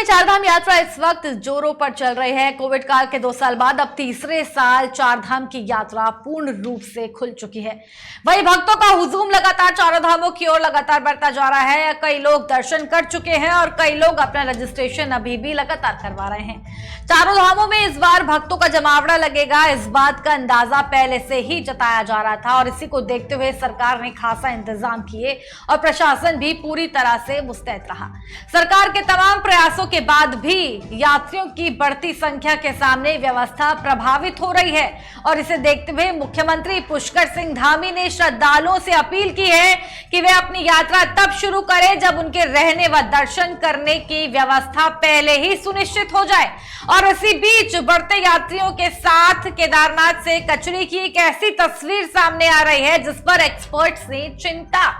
में चारधाम यात्रा इस वक्त जोरों पर चल रही है। कोविड काल के 2 साल बाद अब तीसरे साल चारधाम की यात्रा पूर्ण रूप से खुल चुकी है। वहीं भक्तों का हुजूम लगातार चारों धामों की ओर लगातार बढ़ता जा रहा है। कई लोग दर्शन कर चुके हैं और कई लोग अपना रजिस्ट्रेशन अभी भी लगातार करवा रहे हैं। चारों धामों में इस बार भक्तों का जमावड़ा लगेगा, इस बात का अंदाजा पहले से ही जताया जा रहा था और इसी को देखते हुए सरकार ने खासा इंतजाम किए और प्रशासन भी पूरी तरह से मुस्तैद रहा। सरकार के तमाम प्रयासों के बाद भी यात्रियों की बढ़ती संख्या के सामने व्यवस्था प्रभावित हो रही है और इसे देखते हुए मुख्यमंत्री पुष्कर सिंह धामी ने श्रद्धालुओं से अपील की है कि वे अपनी यात्रा तब शुरू करें जब उनके रहने व दर्शन करने की व्यवस्था पहले ही सुनिश्चित हो जाए। और इसी बीच बढ़ते यात्रियों के साथ केदारनाथ से कचरे की एक ऐसी तस्वीर सामने आ रही है जिस पर एक्सपर्ट्स ने चिंता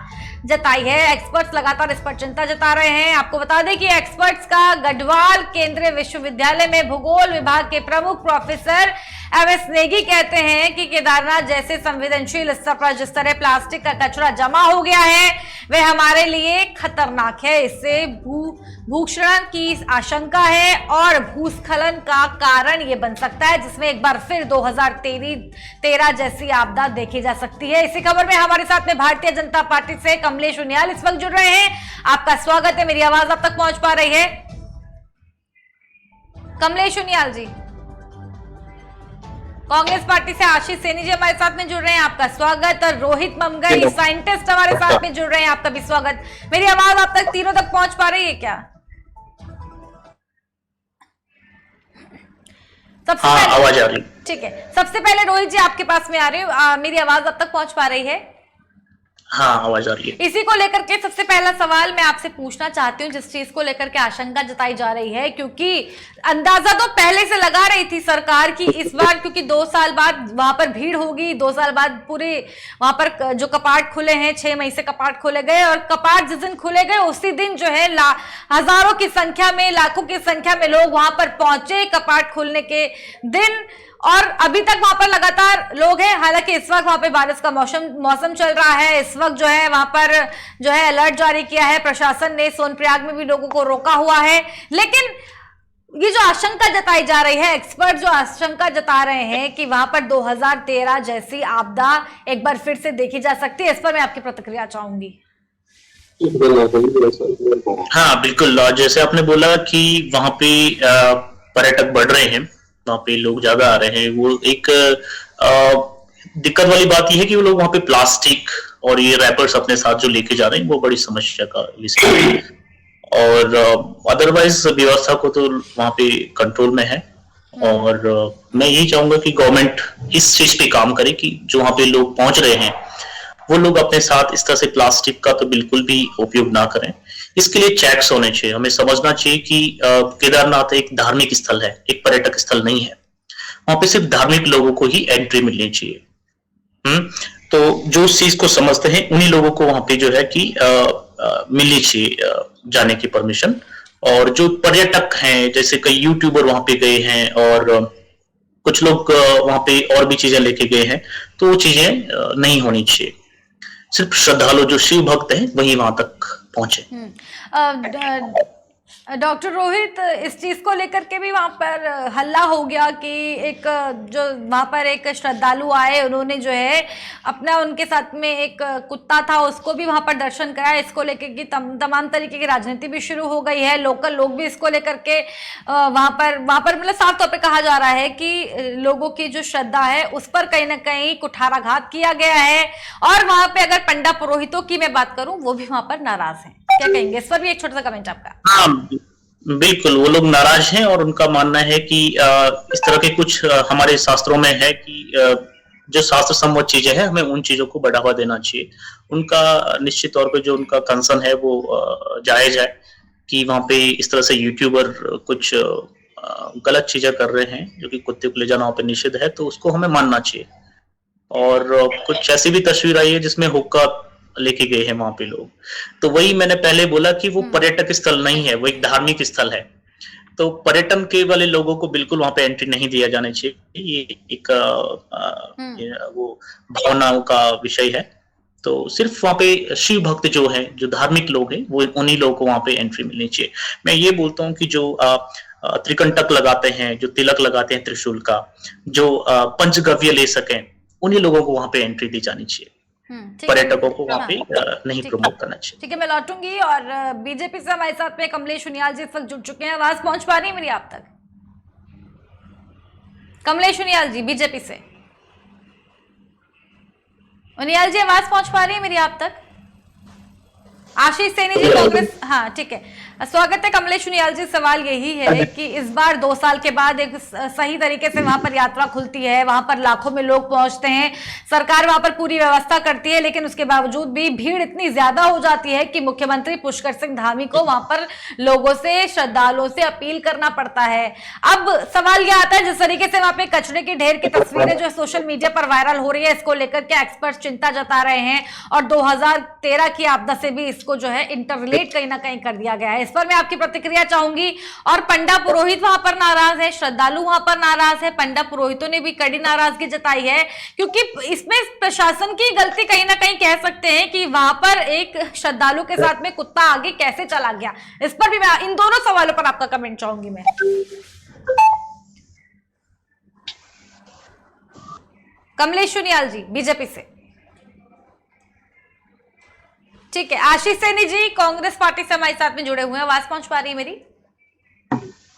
जताई है। एक्सपर्ट्स लगातार इस पर चिंता जता रहे हैं। आपको बता दें कि एक्सपर्ट्स का गढ़वाल केंद्रीय विश्वविद्यालय में भूगोल विभाग के प्रमुख प्रोफेसर एमएस नेगी कहते हैं कि केदारनाथ जैसे संवेदनशील स्तर पर जिस तरह प्लास्टिक का कचरा जमा हो गया है वह हमारे लिए खतरनाक है। इससे भूक्षरण की आशंका है और भूस्खलन का कारण ये बन सकता है, जिसमें एक बार फिर 2013 जैसी आपदा देखी जा सकती है। इसी खबर में हमारे साथ में भारतीय जनता पार्टी से कमलेश उनियाल इस वक्त जुड़ रहे हैं। आपका स्वागत है। मेरी आवाज अब तक पहुंच पा रही है? कमलेश उनियाल जी। कांग्रेस पार्टी से आशीष सैनी जी हमारे साथ में जुड़ रहे हैं, आपका स्वागत। और रोहित ममगई साइंटिस्ट हमारे साथ में जुड़ रहे हैं, आपका भी स्वागत। मेरी आवाज आप तक तीनों तक पहुंच पा रही है क्या? सबसे पहले आवाज आ रही? ठीक है, सबसे पहले रोहित जी आपके पास में आ रहे हो, मेरी आवाज अब तक पहुंच पा रही है? हाँ, आवाज आ रही है। इसी को लेकर के सबसे पहला सवाल मैं आपसे पूछना चाहती हूँ, जिस चीज को लेकर के आशंका जताई जा रही है, क्योंकि अंदाजा तो पहले से लगा रही थी सरकार की इस बार, क्योंकि 2 साल बाद वहां पर भीड़ होगी, 2 साल बाद पूरे वहां पर जो कपाट खुले हैं, 6 मई से कपाट खोले गए और कपाट जिस दिन खुले गए उसी दिन जो है हजारों की संख्या में, लाखों की संख्या में लोग वहां पर पहुंचे कपाट खुलने के दिन। और अभी तक वहां पर लगातार लोग हैं। हालांकि इस वक्त वहां पे बारिश का मौसम चल रहा है। इस वक्त जो है वहां पर जो है अलर्ट जारी किया है प्रशासन ने, सोनप्रयाग में भी लोगों को रोका हुआ है। लेकिन ये जो आशंका जताई जा रही है, एक्सपर्ट जो आशंका जता रहे हैं कि वहां पर 2013 जैसी आपदा एक बार फिर से देखी जा सकती है, इस पर मैं आपकी प्रतिक्रिया चाहूंगी। हाँ बिल्कुल, जैसे आपने बोला कि वहां पे पर्यटक बढ़ रहे हैं, वहां पे लोग ज्यादा आ रहे हैं। वो एक दिक्कत वाली बात यह है कि वो लोग वहां पे प्लास्टिक और ये रैपर्स अपने साथ जो लेके जा रहे हैं वो बड़ी समस्या का विषय है। और अदरवाइज व्यवस्था को तो वहां पे कंट्रोल में है। और मैं यही चाहूंगा कि गवर्नमेंट इस चीज पे काम करे कि जो वहां पे लोग पहुंच रहे हैं वो लोग अपने साथ इस तरह से प्लास्टिक का तो बिल्कुल भी उपयोग ना करें। इसके लिए चेक्स होने चाहिए। हमें समझना चाहिए कि केदारनाथ एक धार्मिक स्थल है, एक पर्यटक स्थल नहीं है। वहां पे सिर्फ धार्मिक लोगों को ही एंट्री मिलनी चाहिए। तो जो उस चीज को समझते हैं उन्हीं लोगों को वहां पे जो है कि मिलनी चाहिए जाने की परमिशन। और जो पर्यटक हैं, जैसे कई यूट्यूबर वहां पे गए हैं और कुछ लोग वहां पे और भी चीजें लेके गए हैं, तो वो चीजें नहीं होनी चाहिए। सिर्फ श्रद्धालु जो शिव भक्त हैं वही वहां तक पहुंचे। डॉक्टर रोहित, इस चीज को लेकर के भी वहां पर हल्ला हो गया कि एक जो वहां पर एक श्रद्धालु आए, उन्होंने जो है अपना उनके साथ में एक कुत्ता था उसको भी वहां पर दर्शन कराया। इसको लेकर के तमाम तरीके की राजनीति भी शुरू हो गई है। लोकल लोग भी इसको लेकर के वहां पर मतलब साफ तौर पे कहा जा रहा है कि लोगों की जो श्रद्धा है उस पर कहीं ना कहीं कुठाराघात किया गया है। और वहां पे अगर पंडा पुरोहितों की मैं बात करूं, वो भी वहां पर नाराज है। क्या कहेंगे इस पर भी? एक छोटा सा कमेंट आपका। हाँ बिल्कुल, वो लोग नाराज हैं और उनका मानना है कि इस तरह के कुछ हमारे शास्त्रों में है कि जो शास्त्र सम्मत चीजें हैं हमें उन चीजों को बढ़ावा देना चाहिए। उनका निश्चित तौर पे जो उनका कंसर्न है वो जायज है कि वहां पे इस तरह से यूट्यूबर कुछ गलत चीजें कर रहे हैं जो कि कुत्ते को ले जाना वहां पे निषिद्ध है, तो उसको हमें मानना चाहिए। और कुछ ऐसी भी तस्वीर आई है जिसमें हुक्का लेके गए हैं वहां पे लोग। तो वही मैंने पहले बोला कि वो पर्यटक स्थल नहीं है, वो एक धार्मिक स्थल है। तो पर्यटन के वाले लोगों को बिल्कुल वहां पे एंट्री नहीं दिया जाना चाहिए। ये एक वो भावनाओं का विषय है। तो सिर्फ वहां पे शिव भक्त जो है, जो धार्मिक लोग हैं, वो उन्हीं लोगों को वहां पे एंट्री मिलनी चाहिए। मैं ये बोलता हूँ कि जो त्रिकंटक लगाते हैं, जो तिलक लगाते हैं त्रिशूल का, जो पंचगव्य ले सकें, उन्हीं लोगों को वहां पे एंट्री दी जानी चाहिए। ठीक है। पर्यटकों को वहां पे नहीं ठीक प्रमोट करना चाहिए। ठीक है, मैं लौटूंगी। और बीजेपी से हमारे साथ में कमलेश उनियाल जी इस वक्त जुड़ चुके हैं। आवाज पहुंच पा रही है मेरी आप तक? कमलेश उनियाल जी बीजेपी से। उनियाल जी आवाज पहुंच पा रही है मेरी आप तक? आशीष सैनी जी कांग्रेस, हाँ ठीक है, स्वागत है कमलेश उनियाल जी। सवाल यही है कि इस बार 2 साल के बाद एक सही तरीके से वहां पर यात्रा खुलती है, वहां पर लाखों में लोग पहुंचते हैं, सरकार वहां पर पूरी व्यवस्था करती है, लेकिन उसके बावजूद भी भीड़ इतनी ज्यादा हो जाती है कि मुख्यमंत्री पुष्कर सिंह धामी को वहां पर लोगों से, श्रद्धालुओं से अपील करना पड़ता है। अब सवाल यह आता है, जिस तरीके से वहां पे कचरे की ढेर की तस्वीरें जो सोशल मीडिया पर वायरल हो रही है, इसको लेकर के एक्सपर्ट चिंता जता रहे हैं और 2013 की आपदा से भी इसको जो है इंटररिलेट कहीं ना कहीं कर दिया गया है। इस पर मैं आपकी प्रतिक्रिया चाहूंगी। और पंडा पुरोहित वहां पर नाराज है, श्रद्धालु वहां पर नाराज है, पंडा पुरोहितों ने भी कड़ी नाराजगी जताई है, क्योंकि इसमें प्रशासन की गलती कहीं ना कहीं कह सकते हैं कि वहां पर एक श्रद्धालु के साथ में कुत्ता आगे कैसे चला गया। इस पर भी मैं इन दोनों सवालों पर आपका कमेंट चाहूंगी मैं। कमलेश उनियाल जी बीजेपी से। ठीक है, आशीष सैनी जी कांग्रेस पार्टी से हमारे साथ में जुड़े हुए हैं। आवाज पहुंच पा रही है मेरी?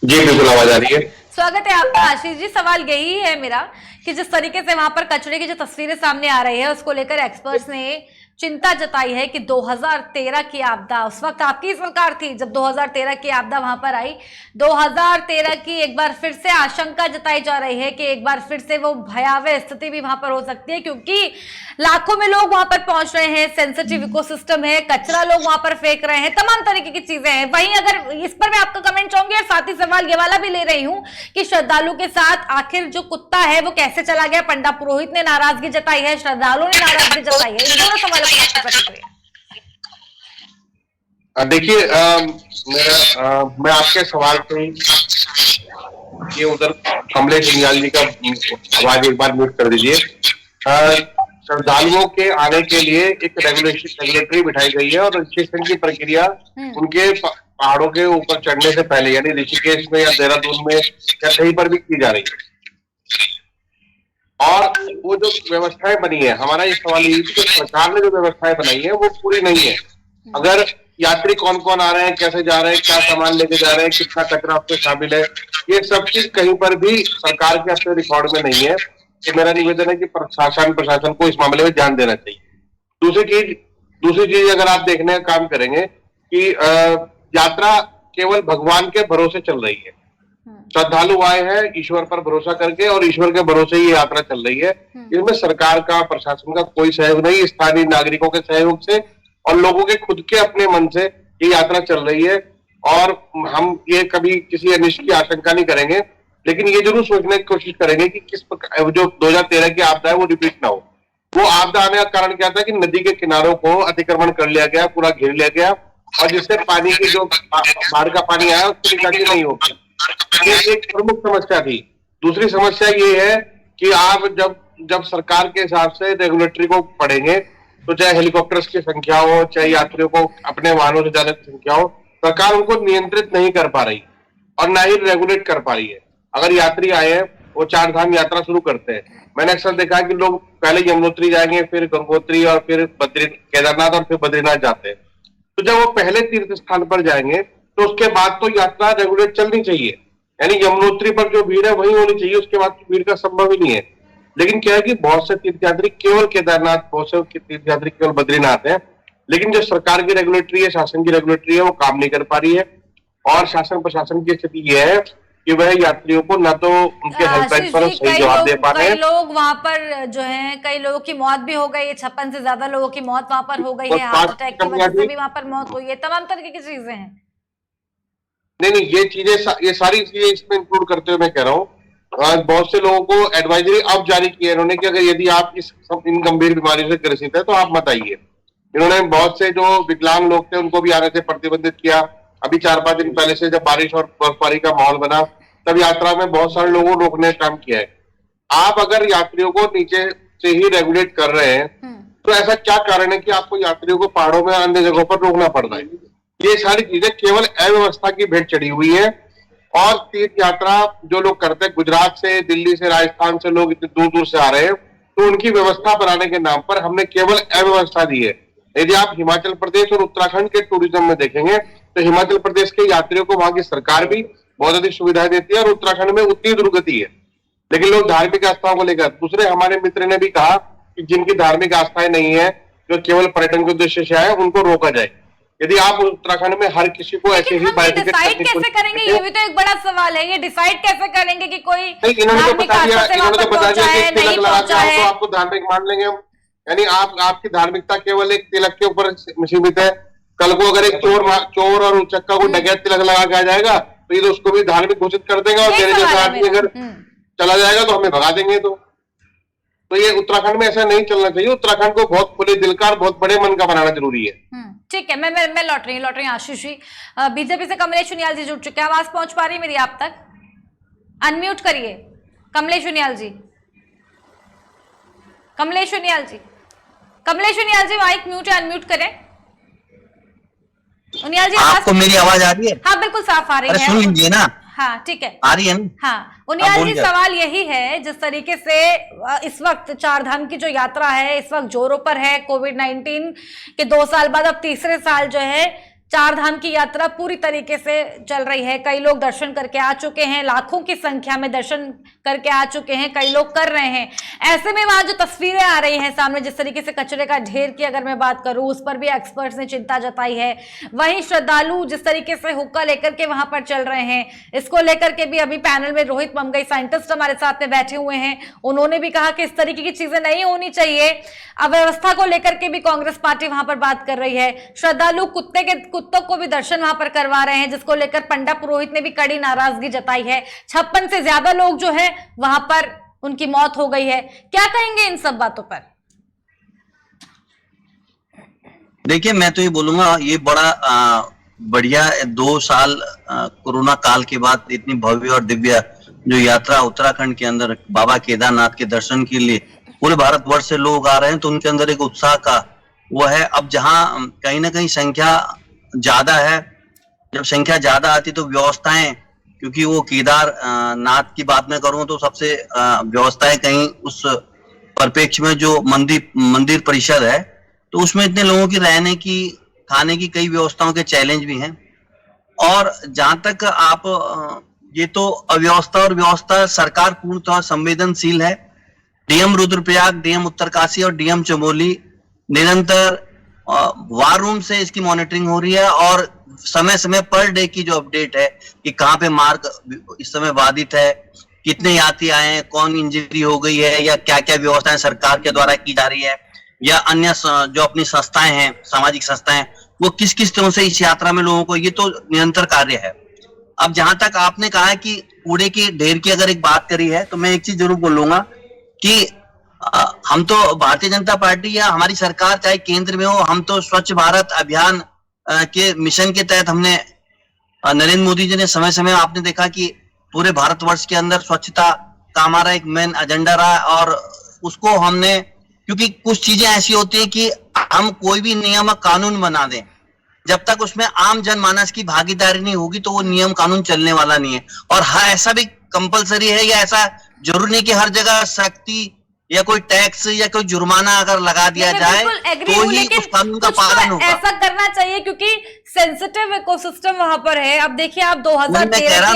जी बिल्कुल आवाज आ रही है। स्वागत है आपका आशीष जी। सवाल यही है मेरा कि जिस तरीके से वहां पर कचरे की जो तस्वीरें सामने आ रही है, उसको लेकर एक्सपर्ट्स ने चिंता जताई है कि 2013 की आपदा, उस वक्त आपकी सरकार थी जब 2013 की आपदा वहां पर आई, 2013 की एक बार फिर से आशंका जताई जा रही है कि एक बार फिर से वो भयावह स्थिति भी वहां पर हो सकती है, क्योंकि लाखों में लोग वहां पर पहुंच रहे हैं, सेंसिटिव इकोसिस्टम है, कचरा लोग वहां पर फेंक रहे हैं, तमाम तरीके की चीजें हैं। वहीं अगर इस पर मैं आपका कमेंट चाहूंगी और साथ ही सवाल ये वाला भी ले रही हूं कि श्रद्धालु के साथ आखिर जो कुत्ता है वो कैसे चला गया। पंडा पुरोहित ने नाराजगी जताई है, श्रद्धालुओं ने नाराजगी जताई है। इन दोनों सवालों पर आपकी प्रतिक्रिया। देखिए, मैं आपके सवाल पे ये उधर कमलेश उनियाल जी का आवाज एक बार म्यूट कर दीजिए। श्रद्धालुओं के आने के लिए एक रेगुलेटरी बिठाई गई है और रजिस्ट्रेशन की प्रक्रिया उनके पहाड़ों के ऊपर चढ़ने से पहले, यानी ऋषिकेश में या देहरादून में या कहीं पर भी की जा रही है। और वो जो व्यवस्थाएं बनी है, हमारा ये सवाल ये कि सरकार ने जो व्यवस्थाएं बनाई है वो पूरी नहीं है। अगर यात्री कौन कौन आ रहे हैं, कैसे जा रहे हैं, क्या सामान लेके जा रहे हैं, कितना कचरा उसमें शामिल है, ये सब चीज कहीं पर भी सरकार के अपने रिकॉर्ड में नहीं है। तो मेरा निवेदन है कि प्रशासन को इस मामले में ध्यान देना चाहिए। दूसरी चीज अगर आप देखने का काम करेंगे कि यात्रा केवल भगवान के भरोसे चल रही है। श्रद्धालु आए हैं ईश्वर पर भरोसा करके और ईश्वर के भरोसे ही यात्रा चल रही है। इसमें सरकार का, प्रशासन का कोई सहयोग नहीं, स्थानीय नागरिकों के सहयोग से और लोगों के खुद के अपने मन से ये यात्रा चल रही है। और हम ये कभी किसी अनिष्ट की आशंका नहीं करेंगे, लेकिन ये जरूर सोचने की कोशिश करेंगे कि किस प्रकार जो 2013 की आपदा है वो रिपीट ना हो। वो आपदा आने का कारण क्या था कि नदी के किनारों को अतिक्रमण कर लिया गया, पूरा घेर लिया गया और जिससे पानी की जो बाढ़ का पानी आया उसकी निकासी नहीं हो पाई। ये एक प्रमुख समस्या थी। दूसरी समस्या ये है कि आप जब सरकार के हिसाब से रेगुलेटरी को पढ़ेंगे तो चाहे हेलीकॉप्टर्स की संख्या हो, चाहे यात्रियों को अपने वाहनों से जाने की संख्या हो, सरकार उनको नियंत्रित नहीं कर पा रही और ना ही रेगुलेट कर पा रही है। अगर यात्री आए हैं वो 4 धाम यात्रा शुरू करते हैं, मैंने अक्सर देखा है कि लोग पहले यमुनोत्री जाएंगे, फिर गंगोत्री और फिर केदारनाथ और फिर बद्रीनाथ जाते हैं। तो जब वो पहले तीर्थ स्थान पर जाएंगे तो उसके बाद तो यात्रा रेगुलेट चलनी चाहिए, यानी यमुनोत्री पर जो भीड़ है वही होनी चाहिए, उसके बाद भीड़ का संभव ही नहीं है। लेकिन क्या है कि बहुत से तीर्थयात्री केवल केदारनाथ, बहुत से तीर्थयात्री केवल बद्रीनाथ है, लेकिन जो सरकार की रेगुलेटरी है, शासन की रेगुलेटरी है, वो काम नहीं कर पा रही है। और शासन प्रशासन की स्थिति यह है कि वह यात्रियों को न तो उनके हेल्पलाइन पर सही जवाब दे पा रहे हैं। कई लोग वहां पर जो है, कई लोगों की मौत भी हो गई है, 56 से ज्यादा लोगों की मौत वहां पर हो गई है, हार्ट अटैक की वजह से भी वहां पर मौत हुई है, तमाम तरीके की चीजें हैं। नहीं, ये सारी चीजें इसमें इंक्लूड करते हुए मैं कह रहा हूँ, बहुत से लोगों को एडवाइजरी अब जारी की है इन्होंने कि अगर यदि आप इन गंभीर बीमारियों से ग्रसित है तो आप मत आइए। इन्होंने बहुत से जो विकलांग लोग थे उनको भी आने से प्रतिबंधित किया। अभी 4-5 दिन पहले से जब बारिश और बर्फबारी का माहौल बना तब यात्रा में बहुत सारे लोगों को रोकने का काम किया है। आप अगर यात्रियों को नीचे से ही रेगुलेट कर रहे हैं तो ऐसा क्या कारण है कि आपको यात्रियों को पहाड़ों में अन्य जगहों पर रोकना पड़ रहा है? ये सारी चीजें केवल अव्यवस्था की भेंट चढ़ी हुई है। और तीर्थ यात्रा जो लोग करते हैं, गुजरात से, दिल्ली से, राजस्थान से लोग इतने दूर दूर से आ रहे हैं, तो उनकी व्यवस्था बनाने के नाम पर हमने केवल अव्यवस्था दी है। यदि आप हिमाचल प्रदेश और उत्तराखंड के टूरिज्म में देखेंगे तो हिमाचल प्रदेश के यात्रियों को वहां की सरकार भी बहुत अधिक सुविधाएं देती है और उत्तराखंड में उतनी दुर्गति है। लेकिन लोग धार्मिक आस्थाओं को लेकर, दूसरे हमारे मित्र ने भी कहा कि जिनकी धार्मिक आस्थाएं नहीं है, जो केवल पर्यटन के उद्देश्य से आए, उनको रोका जाए। यदि आप उत्तराखंड में हर किसी को ऐसे ही डिसाइड कैसे करेंगे? ये भी तो एक बड़ा सवाल है। ये डिसाइड कैसे करेंगे कि कोई इन्होंने तो बता दिया कि तिलक लगा के आओ तो आपको धार्मिक मान लेंगे हम। यानी आपकी धार्मिकता केवल एक तिलक के ऊपर सीमित है। कल को अगर एक चोर और उचक्का को डकैत तिलक लगा के आ जाएगा तो ये तो उसको भी धार्मिक घोषित कर देगा, और मेरे जैसा आदमी अगर चला जाएगा तो हमें भगा देंगे। तो ये उत्तराखंड में ऐसा नहीं चलना चाहिए। उत्तराखंड को बहुत खुले दिल का और बहुत बड़े मन का बनाना जरूरी है। ठीक है, मैं लौट रही हूँ आशीष जी। बीजेपी से कमलेश उनियाल जी जुड़ चुके हैं। आवाज पहुंच पा रही मेरी आप तक? अनम्यूट करिए कमलेश उनियाल जी। कमलेश उनियाल जी माइक म्यूट है, अनम्यूट करें। उनियाल जी आपको मेरी आवाज आ रही है? हाँ बिल्कुल साफ आ रही है। सुन लीजिए ना। हाँ ठीक है, आ रही है ना? हाँ उनियाल जी, सवाल यही है, जिस तरीके से इस वक्त चारधाम की जो यात्रा है इस वक्त जोरों पर है, कोविड-19 के 2 साल बाद अब तीसरे साल जो है चारधाम की यात्रा पूरी तरीके से चल रही है। कई लोग दर्शन करके आ चुके हैं, लाखों की संख्या में दर्शन करके आ चुके हैं, कई लोग कर रहे हैं। ऐसे में वहां जो तस्वीरें आ रही हैं सामने, जिस तरीके से कचरे का ढेर की अगर मैं बात करूं, उस पर भी एक्सपर्ट्स ने चिंता जताई है। वहीं श्रद्धालु जिस तरीके से हुक्का लेकर के वहां पर चल रहे हैं, इसको लेकर के भी अभी पैनल में रोहित ममगई साइंटिस्ट हमारे साथ में बैठे हुए हैं। उन्होंने भी कहा कि इस तरीके की चीजें नहीं होनी चाहिए। अव्यवस्था को लेकर के भी कांग्रेस पार्टी वहां पर बात कर रही है। श्रद्धालु कुत्तों को भी दर्शन वहां पर करवा रहे हैं, जिसको लेकर पंडा पुरोहित ने भी कड़ी नाराजगी जताई है। 56 से ज्यादा लोग जो है वहां पर उनकी मौत हो गई है। क्या कहेंगे इन सब बातों पर? देखिए, मैं तो ये बोलूंगा, ये बड़ा बढ़िया 2 साल कोरोना काल के बाद इतनी भव्य और दिव्य जो यात्रा उत्तराखंड के अंदर बाबा केदारनाथ के दर्शन के लिए पूरे भारतवर्ष से लोग आ रहे हैं, तो उनके अंदर एक उत्साह का वो है। अब जहां कहीं ना कहीं संख्या ज्यादा है, जब संख्या ज्यादा आती तो व्यवस्थाएं, क्योंकि वो केदारनाथ की बात में करूं तो सबसे व्यवस्थाएं कहीं उस परिप्रेक्ष्य में जो मंदिर परिसर है, तो उसमें इतने लोगों की रहने की, खाने की कई व्यवस्थाओं के चैलेंज भी हैं। और जहां तक आप ये तो अव्यवस्था और व्यवस्था, सरकार पूर्णतः संवेदनशील है। डीएम रुद्रप्रयाग, डीएम उत्तरकाशी और डीएम चमोली निरंतर वार रूम से इसकी मॉनिटरिंग हो रही है, और समय समय पर डे की जो अपडेट है कि कहाँ पे मार्ग इस समय बाधित है, कितने यात्री आए हैं, कौन इंजरी हो गई है, या क्या क्या व्यवस्थाएं सरकार के द्वारा की जा रही है, या अन्य जो अपनी संस्थाएं हैं, सामाजिक संस्थाएं, वो किस किस तरह से इस यात्रा में लोगों को, ये तो निरंतर कार्य है। अब जहां तक आपने कहा है कि कूड़े के ढेर की अगर एक बात करी है, तो मैं एक चीज जरूर बोलूंगा कि हम तो भारतीय जनता पार्टी या हमारी सरकार चाहे केंद्र में हो, हम तो स्वच्छ भारत अभियान के मिशन के तहत हमने, नरेंद्र मोदी जी ने समय समय आपने देखा कि पूरे भारतवर्ष के अंदर स्वच्छता का हमारा एक मेन एजेंडा रहा, और उसको हमने, क्योंकि कुछ चीजें ऐसी होती है कि हम कोई भी नियम कानून बना दें, जब तक उसमें आम जनमानस की भागीदारी नहीं होगी तो वो नियम कानून चलने वाला नहीं है। और हाँ, ऐसा भी कंपलसरी है, या ऐसा जरूरी नहीं कि हर जगह सख्ती या कोई टैक्स या कोई जुर्माना अगर लगा दिया जाए तो ही उस कानून का पालन होगा। ऐसा करना चाहिए क्योंकि सेंसिटिव इकोसिस्टम वहां पर है। अब देखिए, आप 2013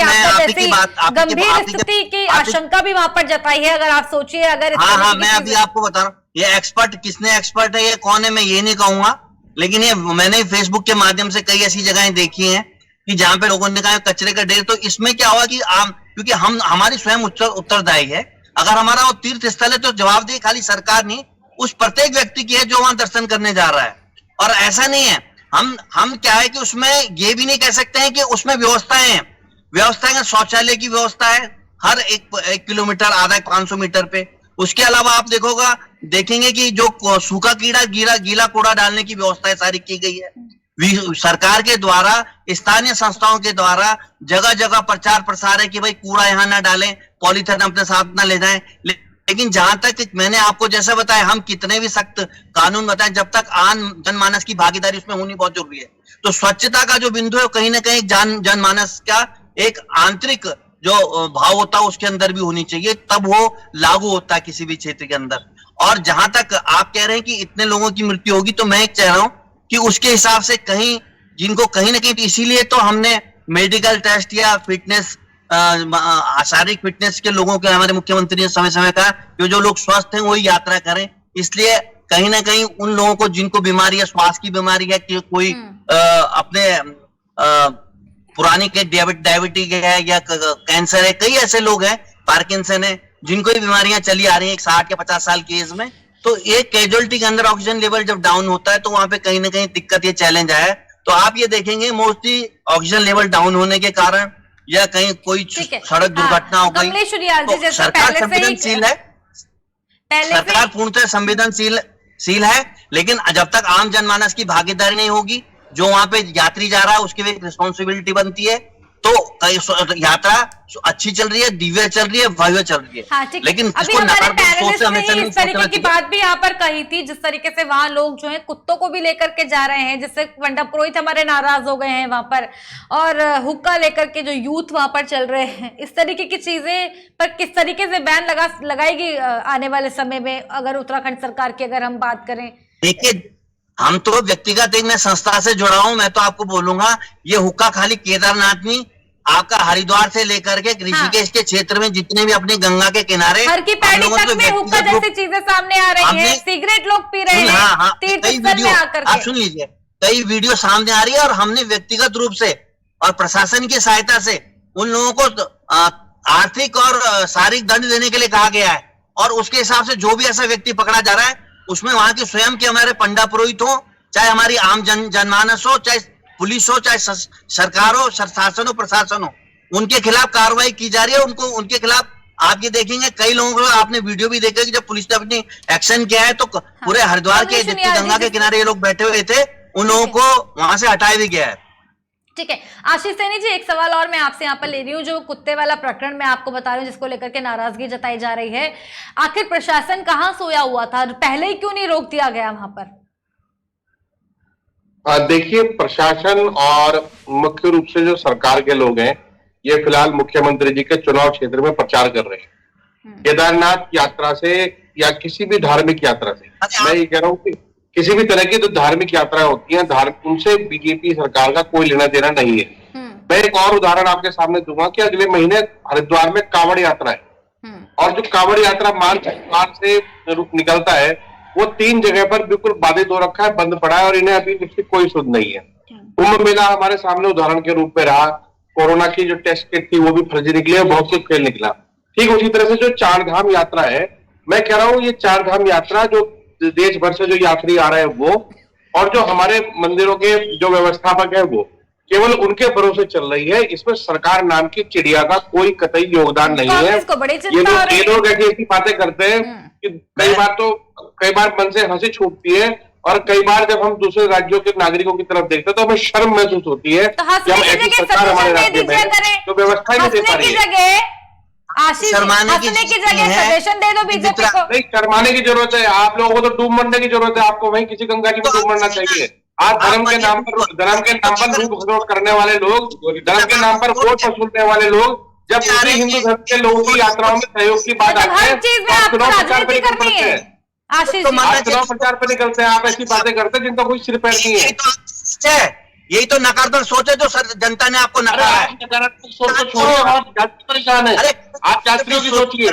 की गंभीर स्थिति की आशंका भी वहां पर जताई है। अगर आप सोचिए, अगर हाँ, मैं अभी आपको बता रहा हूँ, ये एक्सपर्ट किसने एक्सपर्ट है, ये कौन है, मैं ये नहीं कहूंगा, लेकिन ये मैंने फेसबुक के माध्यम से कई ऐसी जगहें देखी हैं कि जहां पे लोगों ने कहा कचरे का ढेर। तो इसमें क्या हुआ कि क्योंकि हमारी स्वयं उत्तरदायी है, अगर हमारा वो तीर्थ स्थल है तो जवाबदेही खाली सरकार नहीं, उस प्रत्येक व्यक्ति की है जो वहां दर्शन करने जा रहा है। और ऐसा नहीं है, हम क्या है कि उसमें ये भी नहीं कह सकते हैं कि उसमें व्यवस्थाएं हैं। व्यवस्थाएं, शौचालय की व्यवस्था है हर 1 किलोमीटर, आधा 500 मीटर पे। उसके अलावा आप देखेंगे कि जो सूखा कीड़ा, गीला कूड़ा डालने की व्यवस्था सारी की गई है। सरकार के द्वारा, स्थानीय संस्थाओं के द्वारा जगह जगह प्रचार प्रसार है कि भाई कूड़ा यहाँ ना डालें, पॉलीथिन अपने साथ ना ले जाएं। लेकिन जहां तक मैंने आपको जैसा बताया, हम कितने भी सख्त कानून बताएं, जब तक आम जनमानस की भागीदारी उसमें होनी बहुत जरूरी है। तो स्वच्छता का जो बिंदु है कहीं ना कहीं जनमानस का एक आंतरिक जो भाव होता है उसके अंदर भी होनी चाहिए, तब वो लागू होता है किसी भी क्षेत्र के अंदर। और जहां तक आप कह रहे हैं कि इतने लोगों की मृत्यु होगी, तो मैं कह रहा हूं कि उसके हिसाब से कहीं जिनको कहीं ना कहीं, इसीलिए तो हमने मेडिकल टेस्ट या फिटनेस, शारीरिक फिटनेस के लोगों के हमारे मुख्यमंत्री ने समय समय कहा कि जो लोग स्वस्थ हैं वही यात्रा करें। इसलिए कहीं ना कहीं उन लोगों को जिनको बीमारी है, श्वास की बीमारी है, कि कोई अपने पुरानी के डायबिटीज है या कैंसर है, कई ऐसे लोग हैं, पार्किंसन है, जिनको ये बीमारियां चली आ रही हैं 60 या 50 साल की एज में। तो एक कैजुअलिटी के अंदर ऑक्सीजन लेवल जब डाउन होता है तो वहां पे कहीं ना कहीं दिक्कत, ये चैलेंज आया है। तो आप ये देखेंगे मोस्टली ऑक्सीजन लेवल डाउन होने के कारण या कहीं कोई सड़क दुर्घटना हो गई, तो सरकार संवेदनशील है, सरकार पूर्णतः संवेदनशील है, लेकिन जब तक आम जनमानस की भागीदारी नहीं होगी, जो वहां पे यात्री जा रहा है उसकी भी एक रिस्पॉन्सिबिलिटी बनती है। तो यात्रा अच्छी चल रही है, दिव्य चल रही है, भव्य चल रही है। हाँ, लेकिन अभी हमारे पैनलिस्ट ने इस तरीके की बात भी यहाँ पर कही थी, जिस तरीके से वहां लोग जो है कुत्तों को भी लेकर के जा रहे हैं, जिससे पंडा पुरोहित हमारे नाराज हो गए हैं वहां पर, और हुक्का लेकर के जो यूथ वहां पर चल रहे हैं, इस तरीके की चीजें पर किस तरीके से बैन लगाएगी आने वाले समय में, अगर उत्तराखंड सरकार की अगर हम बात करें? देखिए, हम तो व्यक्तिगत एक मैं संस्था से जुड़ा हूं, मैं तो आपको बोलूंगा ये हुक्का खाली केदारनाथ में, आपका हरिद्वार से लेकर के ऋषिकेश के क्षेत्र में जितने भी अपने गंगा के किनारे हर की पैड़ी तक में हुक्का जैसी चीजें सामने आ रही हैं, सिगरेट लोग पी रहे हैं तीर्थस्थल में आकर के। आप सुन लीजिए, कई वीडियो सामने आ रही है, और हमने व्यक्तिगत रूप से और प्रशासन की सहायता से उन लोगों को आर्थिक और शारीरिक दंड देने के लिए कहा गया है, और उसके हिसाब से जो भी ऐसा व्यक्ति पकड़ा जा रहा है उसमें वहां के स्वयं के हमारे पंडा पुरोहित हो, चाहे हमारी आम जनमानस हो, चाहे पुलिस हो, चाहे सरकार हो, शासन हो, प्रशासन हो, उनके खिलाफ कार्रवाई की जा रही है। उनको उनके खिलाफ आप ये देखेंगे कई लोगों को, आपने वीडियो भी देखा कि जब पुलिस ने अपनी एक्शन किया है तो पूरे हरिद्वार के जितने गंगा के किनारे ये लोग बैठे हुए थे उन लोगों को वहां से हटाया भी गया है। ठीक है आशीष सैनी जी, एक सवाल और मैं आपसे यहाँ पर ले रही हूँ, जो कुत्ते वाला प्रकरण मैं आपको बता रही हूँ जिसको लेकर के नाराजगी जताई जा रही है, आखिर प्रशासन कहाँ सोया हुआ था, पहले ही क्यों नहीं रोक दिया गया वहां पर? देखिए, प्रशासन और मुख्य रूप से जो सरकार के लोग हैं, ये फिलहाल मुख्यमंत्री जी के चुनाव क्षेत्र में प्रचार कर रहे हैं। केदारनाथ यात्रा से या किसी भी धार्मिक यात्रा से, मैं ये कह रहा हूँ कि किसी भी तरह की जो धार्मिक यात्राएं होती हैं, उनसे बीजेपी सरकार का कोई लेना देना नहीं है। मैं एक और उदाहरण आपके सामने दूंगा कि अगले महीने हरिद्वार में कांवड़ यात्रा है, और जो कांवड़ यात्रा मार्च से निकलता है वो 3 जगह पर बिल्कुल बाधित हो रखा है, बंद पड़ा है, और इन्हें अभी इसकी कोई सुध नहीं है। कुंभ मेला हमारे सामने उदाहरण के रूप में रहा, कोरोना की जो टेस्ट किट थी वो भी फर्जी निकली और बहुत कुछ फेल निकला। ठीक उसी तरह से जो 4 धाम यात्रा है, मैं कह रहा हूँ ये 4 धाम यात्रा जो देश भर से जो यात्री आ रहे हैं वो, और जो हमारे मंदिरों के जो व्यवस्थापक है वो केवल उनके भरोसे चल रही है। इसमें सरकार नाम की चिड़िया का कोई कतई योगदान नहीं है। ये लोग ऐसी बातें करते हैं कि कई बार मन से हंसी छूटती है, और कई बार जब हम दूसरे राज्यों के नागरिकों की तरफ देखते हैं तो हमें शर्म महसूस होती है कि हम ऐसी सरकार हमारे राज्य में तो व्यवस्था ही नहीं दे पा रही है। शर्माने की सजेशन दे दो बीजेपी को। नहीं, शर्माने की जरूरत है, आप लोगों को तो डूब मरने की जरूरत है, आपको वहीं किसी गंगा जी में डूब मरना चाहिए। आज धर्म के नाम पर लूट खसोट करने वाले लोग, धर्म के नाम पर वोट वसूलने वाले लोग, जब पूरे हिंदू धर्म के लोगों की यात्राओं में सहयोग की बात आती है, चुनाव प्रचार पर निकलते हैं, चुनाव प्रचार पर निकलते हैं, आप ऐसी बातें करते हैं जिनका कोई सिर पैर नहीं है। यही तो नकारात्मक सोच है जो जनता ने आपको नकारा है। नकारात्मक सोच को छोड़िए, आप यात्री परेशान है, आप यात्रियों की सोचिए,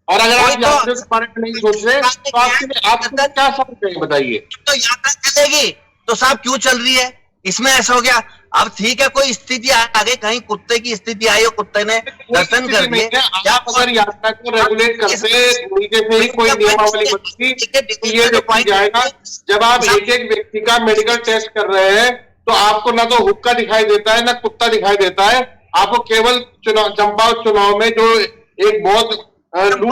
और अगर आप यात्रियों के बारे में नहीं सोच रहे तो आपको क्या समझ बताइए। तो यात्रा चलेगी तो साहब क्यों चल रही है, इसमें ऐसा हो गया। अब ठीक है, कोई स्थिति आ गई, कहीं कुत्ते की स्थिति आई हो, कुत्ते ने दर्शन कर दिए, आप अगर यात्रा को रेगुलेट करते नीचे से ही कोई नियमावली बनती तो ये जो पाई जाएगा, जब आप एक व्यक्ति का मेडिकल टेस्ट कर रहे हैं तो आपको ना तो हुक्का दिखाई देता है ना कुत्ता दिखाई देता है, आपको केवल चंपावत चुनाव में जो एक बहुत लूट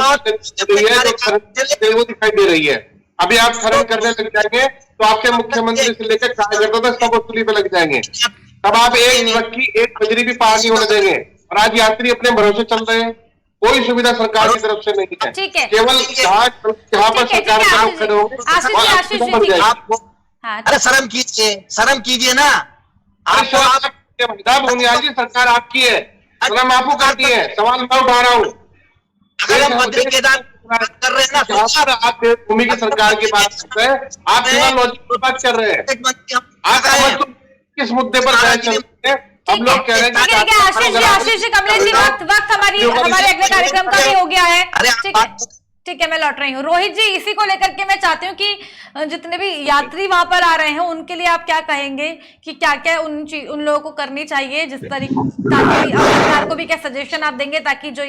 वो दिखाई दे रही है। अभी आप खनन करने लग जाएंगे तो आपके मुख्यमंत्री से लेकर कार्यकर्ता तक सब वसूली पे लग जाएंगे, तब आप एक बजरी भी पार नहीं होने देंगे। और आज यात्री अपने भरोसे चल रहे हैं, कोई सुविधा सरकार की तरफ से नहीं है। ठीक है, केवल जहाँ पर सरकार काम खड़े होंगे आशीष जी, ठीक है। आपको हाँ, अरे शर्म कीजिए ना। आपको भूनियाल जी सरकार आपकी है, मैं आपको कहती है, सवाल मैं उठा रहा हूँ। अगर हम बद्री केदार कर रहे हैं ना, आप भूमि की सरकार की बात करते हैं, आप बिना लॉजिक की बात कर रहे हैं। आप किस मुद्दे पर बहस चल रही है? हम लोग कह रहे हैं कि आशीष जी, कमलेश जी, वक्त हमारे अगले कार्यक्रम का भी हो गया है। ठीक है, मैं लौट रही हूँ। रोहित जी, इसी को लेकर के मैं चाहती हूँ कि जितने भी यात्री वहां पर आ रहे हैं उनके लिए आप क्या कहेंगे कि क्या क्या उन लोगों को करनी चाहिए, जिस तरीके सरकार को भी क्या सजेशन आप देंगे ताकि जो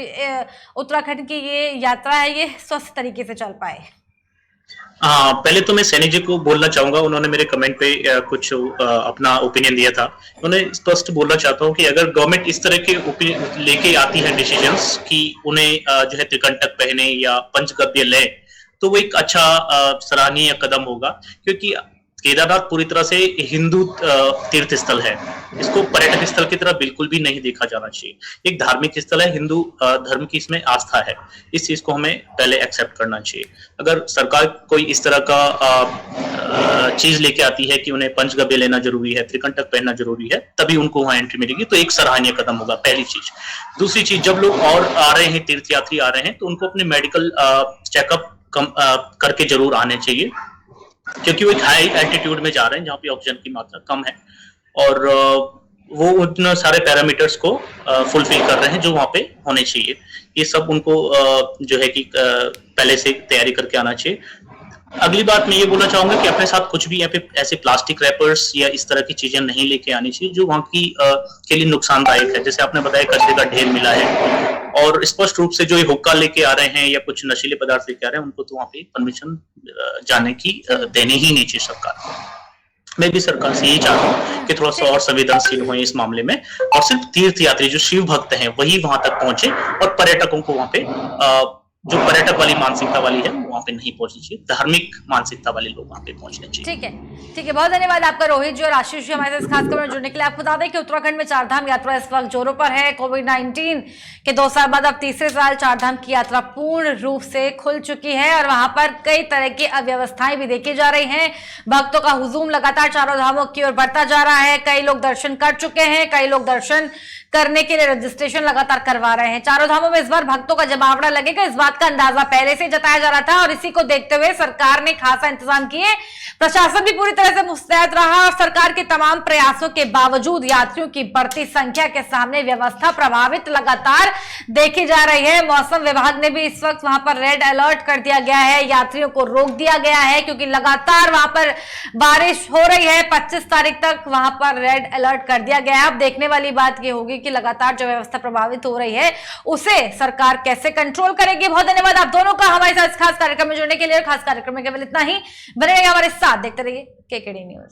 उत्तराखंड की ये यात्रा है ये स्वस्थ तरीके से चल पाए? हाँ, पहले तो मैं सैनिक जी को बोलना चाहूंगा, उन्होंने मेरे कमेंट पे कुछ अपना ओपिनियन दिया था। उन्हें स्पष्ट बोलना चाहता हूँ कि अगर गवर्नमेंट इस तरह के लेके आती है डिसीजंस कि उन्हें जो है त्रिकंटक पहने या पंचगव्य ले, तो वो एक अच्छा सराहनीय कदम होगा, क्योंकि केदारनाथ पूरी तरह से हिंदू तीर्थ स्थल है। इसको पर्यटक स्थल की तरह बिल्कुल भी नहीं देखा जाना चाहिए। एक धार्मिक स्थल है, हिंदू धर्म की इसमें आस्था है। इस चीज को हमें पहले एक्सेप्ट करना चाहिए। अगर सरकार कोई इस तरह का चीज लेके आती है कि उन्हें पंचगव्य लेना जरूरी है, त्रिकंटक पहनना जरूरी है, तभी उनको वहां एंट्री मिलेगी, तो एक सराहनीय कदम होगा, पहली चीज। दूसरी चीज, जब लोग और आ रहे हैं, तीर्थयात्री आ रहे हैं, तो उनको अपने मेडिकल चेकअप करके जरूर आने चाहिए, क्योंकि वो एक हाई एल्टीट्यूड में जा रहे हैं जहाँ पे ऑक्सीजन की मात्रा कम है, और वो उन सारे पैरामीटर्स को फुलफिल कर रहे हैं जो वहाँ पे होने चाहिए। ये सब उनको जो है कि पहले से तैयारी करके आना चाहिए। अगली बात मैं ये बोलना चाहूंगा कि अपने साथ कुछ भी यहाँ पे ऐसे प्लास्टिक रैपर्स या इस तरह की चीजें नहीं लेके आनी चाहिए जो वहाँ की के लिए नुकसानदायक है। जैसे आपने बताया कचरे का ढेर मिला है, और स्पष्ट रूप से जो ये हुक्का लेके आ रहे हैं या कुछ नशीले पदार्थ लेके आ रहे हैं, उनको तो वहाँ पे परमिशन जाने की देने ही नहीं चाहिए सरकार को। मैं भी सरकार से यही चाहता हूँ कि थोड़ा सा और संवेदनशील हो इस मामले में, और सिर्फ तीर्थयात्री जो शिव भक्त हैं वही वहां तक पहुंचे, और पर्यटकों को वहां पे जो पर्यटक वाली मानसिकता वाली है वहां पे नहीं पहुंचनी चाहिए। धार्मिक मानसिकता वाले लोग वहां पे पहुंचने चाहिए। ठीक है, बहुत धन्यवाद आपका रोहित जी और आशीष जी हमारे साथ खास खबर में जुड़ने के लिए। आपको बता दें कि उत्तराखंड में चारधाम यात्रा इस वक्त जोरों पर है। कोविड-19 के 2 साल बाद अब तीसरे साल चारधाम की यात्रा पूर्ण रूप से खुल चुकी है, और वहां पर कई तरह की अव्यवस्थाएं भी देखी जा रही हैं। भक्तों का हुजूम लगातार चारों धामों की ओर बढ़ता जा रहा है। कई लोग दर्शन कर चुके हैं, कई लोग दर्शन करने के लिए रजिस्ट्रेशन लगातार करवा रहे हैं। चारों धामों में इस बार भक्तों का जमावड़ा लगेगा, इस बात का अंदाजा पहले से जताया जा रहा था, और इसी को देखते हुए सरकार ने खासा इंतजाम किए। प्रशासन भी पूरी तरह से मुस्तैद रहा, और सरकार के तमाम प्रयासों के बावजूद यात्रियों की बढ़ती संख्या के सामने व्यवस्था प्रभावित लगातार देखी जा रही है। मौसम विभाग ने भी इस वक्त वहां पर रेड अलर्ट कर दिया गया है, यात्रियों को रोक दिया गया है, क्योंकि लगातार वहां पर बारिश हो रही है। 25 तारीख तक वहां पर रेड अलर्ट कर दिया गया है। अब देखने वाली बात यह होगी कि लगातार जो व्यवस्था प्रभावित हो रही है उसे सरकार कैसे कंट्रोल करेगी। बहुत धन्यवाद आप दोनों का हमारे साथ खास कार्यक्रम में जुड़ने के लिए। खास कार्यक्रम में केवल इतना ही, बने रहिए हमारे साथ, देखते रहिए केकेडी न्यूज।